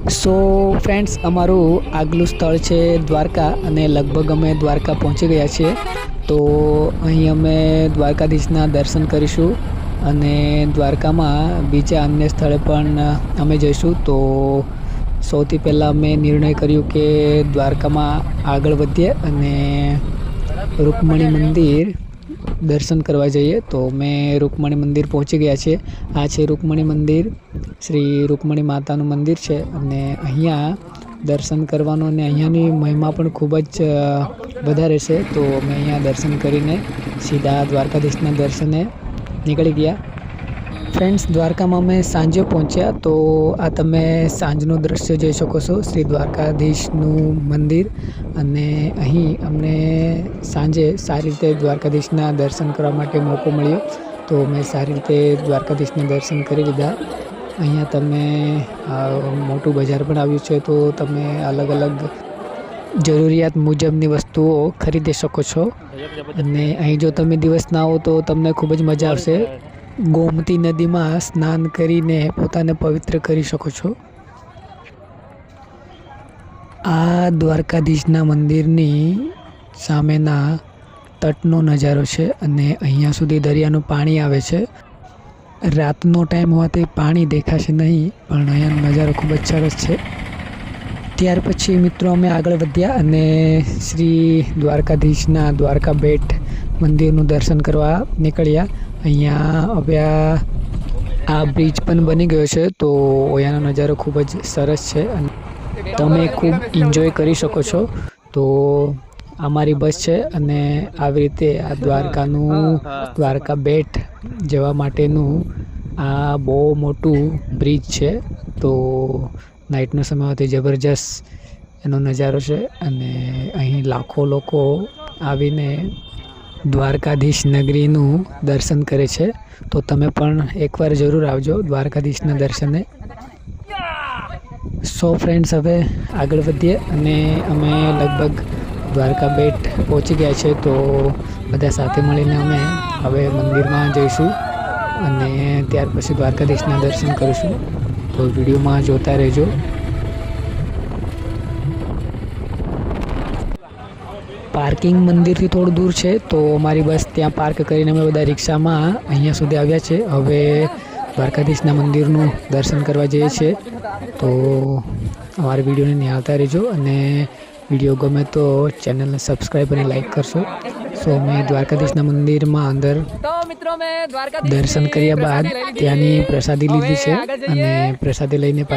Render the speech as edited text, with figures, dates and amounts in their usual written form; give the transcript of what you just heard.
So friends, અમારું આગલું સ્થળ છે દ્વારકા અને લગભગ અમે દ્વારકા પહોંચી ગયા છીએ. તો અહીં અમે દ્વારકાધીશના દર્શન કરીશું અને દ્વારકામાં બીજા અન્ય સ્થળે પણ અમે જઈશું. તો સૌથી પહેલાં અમે નિર્ણય કર્યું કે દ્વારકામાં આગળ વધીએ અને રૂકમણી મંદિર દર્શન કરવા જઈએ. તો મેં રૂકમણી મંદિર પહોંચી ગયા છે. આ છે રૂકમણી મંદિર, શ્રી રૂકમણી માતાનું મંદિર છે અને અહીંયા દર્શન કરવાનું અને અહીંયાની મહિમા પણ ખૂબ જ વધારે છે. તો અમે અહીંયા દર્શન કરીને સીધા દ્વારકાધીશના દર્શને નીકળી ગયા. ફ્રેન્ડ્સ, દ્વારકામાં અમે સાંજે પહોંચ્યા. તો આ તમે સાંજનું દ્રશ્ય જોઈ શકો છો, શ્રી દ્વારકાધીશનું મંદિર. અને અહીં અમને સાંજે સારી રીતે દ્વારકાધીશના દર્શન કરવા માટે મોકો મળ્યો. તો મેં સારી રીતે દ્વારકાધીશના દર્શન કરી લીધા. અહીંયા તમે મોટું બજાર પણ આવ્યું છે, તો તમે અલગ અલગ જરૂરિયાત મુજબની વસ્તુઓ ખરીદી શકો છો. અને અહીં જો તમે દિવસના આવો તો તમને ખૂબ જ મજા આવશે. ગોમતી નદીમાં સ્નાન કરીને પોતાને પવિત્ર કરી શકો છો. આ દ્વારકાધીશના મંદિરની સામેના તટનો નજારો છે અને અહીંયા સુધી દરિયાનું પાણી આવે છે. રાતનો ટાઈમ હોવાથી પાણી દેખાશે નહીં, પણ અહીંયાનો નજારો ખૂબ જ સરસ છે. ત્યાર પછી મિત્રો અમે આગળ વધ્યા અને શ્રી દ્વારકાધીશના દ્વારકા બેટ મંદિરનું દર્શન કરવા નીકળ્યા. અહીંયા હવે આ બ્રિજ પણ બની ગયો છે, તો અહીંયાનો નજારો ખૂબ જ સરસ છે અને તમે ખૂબ એન્જોય કરી શકો છો. તો અમારી બસ છે અને આવી રીતે આ દ્વારકા બેટ જવા માટેનું આ બહુ મોટું બ્રિજ છે. તો નાઇટનો સમય હોવાથી જબરજસ્ત એનો નજારો છે અને અહીં લાખો લોકો આવીને દ્વારકાધીશ નગરીનું દર્શન કરે છે. તો તમે પણ એકવાર જરૂર આવજો દ્વારકાધીશના દર્શને. સો ફ્રેન્ડ્સ, હવે આગળ વધીએ અને અમે લગભગ દ્વારકા બેટ પહોંચી ગયા છે. તો બધા સાથે મળીને અમે હવે મંદિરમાં જઈશું અને ત્યાર પછી દ્વારકાધીશના દર્શન કરીશું. તો વિડીયોમાં જોતા રહેજો. પાર્કિંગ મંદિરથી થોડું દૂર છે, તો અમારી બસ ત્યાં પાર્ક કરીને અમે બધા રિક્ષામાં અહીંયા સુધી આવ્યા છે. હવે દ્વારકાધીશના મંદિરનું દર્શન કરવા જઈએ છીએ. તો અમારા વિડીયોને નિહાળતા રહેજો અને વિડીયો ગમે તો ચેનલને સબસ્ક્રાઈબ અને લાઈક કરશો. સો મેં દ્વારકાધીશના મંદિરમાં અંદર દર્શન કર્યા બાદ ત્યાંની પ્રસાદી લીધી છે અને પ્રસાદી લઈને